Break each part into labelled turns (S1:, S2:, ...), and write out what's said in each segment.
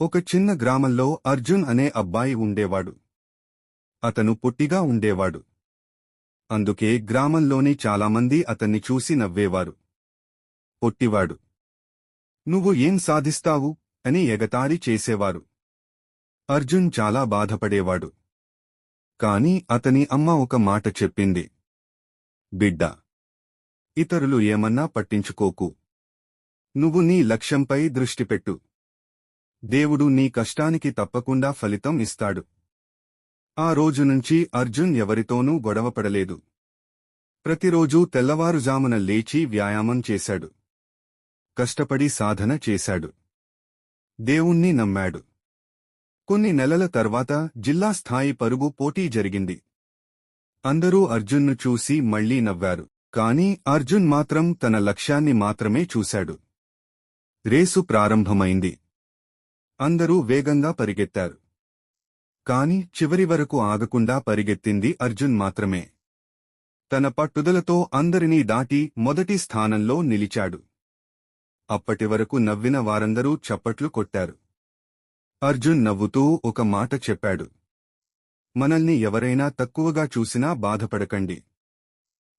S1: ఒక చిన్న గ్రామంలో అర్జున్ అనే అబ్బాయి ఉండేవాడు. అతను పొట్టిగా ఉండేవాడు. అందుకే గ్రామంలోని చాలామంది అతన్ని చూసి నవ్వేవారు. పొట్టివాడు, నువ్వు ఏం సాధిస్తావు అని ఎగతాళి చేసేవారు. అర్జున్ చాలా బాధపడేవాడు. కాని అతని అమ్మ ఒక మాట చెప్పింది. బిడ్డా, ఇతరులు ఏమన్నా పట్టించుకోకు. నువ్వు నీ లక్ష్యంపై దృష్టి పెట్టు. దేవుడు నీ కష్టానికి తప్పకుండా ఫలితం ఇస్తాడు. ఆ రోజునుంచి అర్జున్ ఎవరితోనూ గొడవపడలేదు. ప్రతిరోజూ తెల్లవారుజామున లేచి వ్యాయామం చేశాడు. కష్టపడి సాధన చేశాడు. దేవుణ్ణి నమ్మాడు. కొన్ని నెలల తర్వాత జిల్లా స్థాయి పరుగు పోటీ జరిగింది. అందరూ అర్జున్ను చూసి మళ్లీ నవ్వారు. కాని అర్జున్ మాత్రం తన లక్ష్యాన్ని మాత్రమే చూశాడు. రేసు ప్రారంభమైంది. అందరూ వేగంగా పరిగెత్తారు. కాని చివరి వరకు ఆగకుండా పరిగెత్తింది అర్జున్ మాత్రమే. తన పట్టుదలతో అందరినీ దాటి మొదటి స్థానంలో నిలిచాడు. అప్పటివరకు నవ్విన వారందరూ చప్పట్లు కొట్టారు. అర్జున్ నవ్వుతూ ఒక మాట చెప్పాడు. మనల్ని ఎవరైనా తక్కువగా చూసినా బాధపడకండి.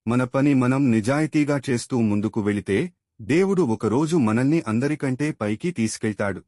S1: మన పని మనం నిజాయితీగా చేస్తూ ముందుకు వెళితే దేవుడు ఒకరోజు మనల్ని అందరికంటే పైకి తీసుకెళ్తాడు.